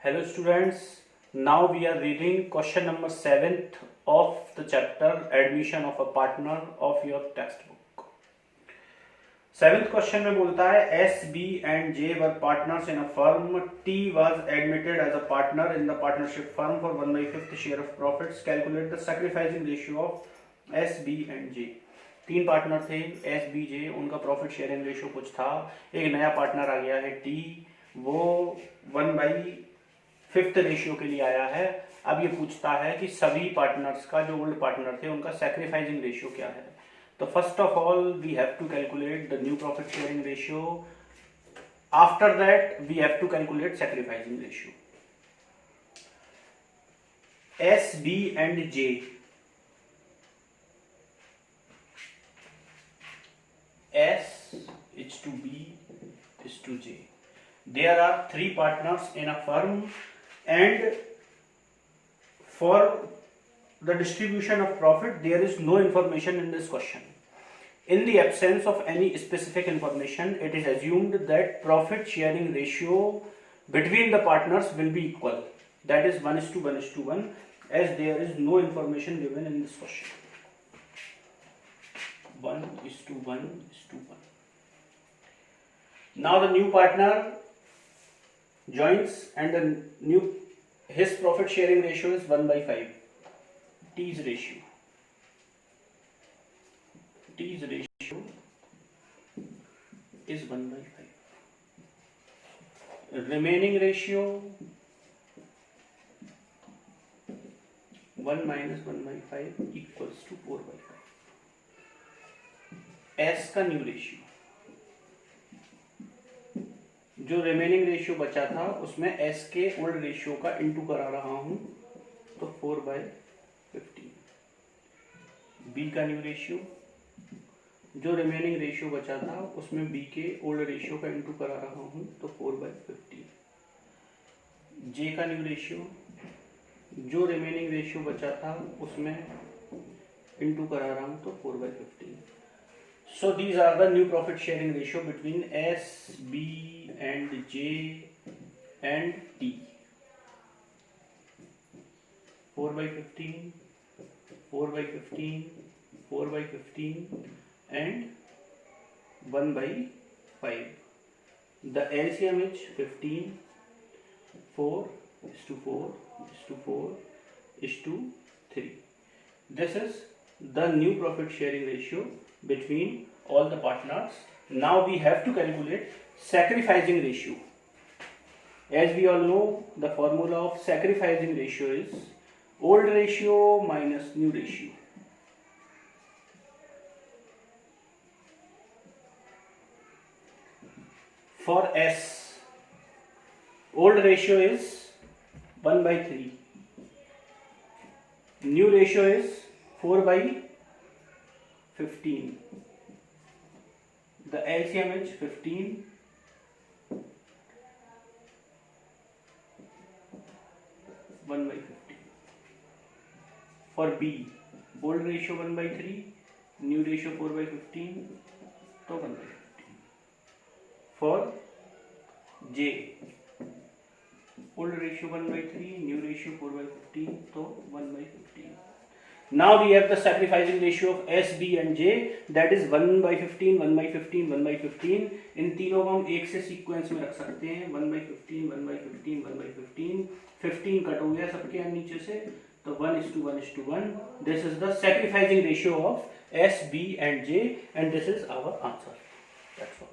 Hello students, now we are reading question number 7th of the chapter admission of a partner of your textbook. 7th question में बोलता है S, B and J were partners in a firm. T was admitted as a partner in the partnership firm for 1/5 share of profits. Calculate the sacrificing ratio of S, B and J. तीन partner थे S, B, J, उनका profit sharing ratio कुछ था. एक नया partner आ गया है T, वो 1/5 रेशियो के लिए आया है. अब ये पूछता है कि सभी पार्टनर्स का, जो ओल्ड पार्टनर थे, उनका सैक्रिफाइसिंग रेशियो क्या है. तो first of all we have to calculate the new profit sharing ratio. After that we have to calculate sacrificing ratio. S, B and J. S is to B is to J. There are three partners in a firm, and for the distribution of profit there is no information in this question. In the absence of any specific information, it is assumed that profit sharing ratio between the partners will be equal, that is 1:1:1, as there is no information given in this question. 1:1:1. Now the new partner joins and his profit sharing ratio is 1/5. T's ratio is 1/5. Remaining ratio 1 minus 1/5 equals to 4/5. S का new ratio, जो remaining ratio बचा था उसमें S के old ratio का into करा रहा हूं, तो 4/15. B का न्यू रेशियो, जो रिमेनिंग रेशियो बचा था उसमें B के ओल्ड रेशियो का इंटू करा रहा हूं, तो 4/15. J का न्यू रेशियो, जो रिमेनिंग रेशियो बचा था उसमें इंटू करा रहा हूं, तो 4/15. So these are the new profit sharing ratio between S, B and J and T. 4/15, 4/15, 4/15 and 1/5. The LCM is 15. 4:4:4:3. This is the new profit sharing ratio between all the partners. Now we have to calculate sacrificing ratio. As we all know, the formula of sacrificing ratio is old ratio minus new ratio. For S, old ratio is 1/3. New ratio is 4/15. The LCM is 15. 1/15. For B, old ratio 1/3, new ratio 4/15, तो 1/15. For J, old ratio 1/3, new ratio 4/15, तो 1/15. Now we have the sacrificing ratio of S, B and J, that is 1/15, 1/15, 1/15. इन तीनों को हम एक से sequence में रख सकते हैं. 1/15, 1/15, 1/15. 15 कट हो गया सबके नीचे से, तो 1:1:1. This is the sacrificing ratio of S, B and J, and this is our answer. That's all.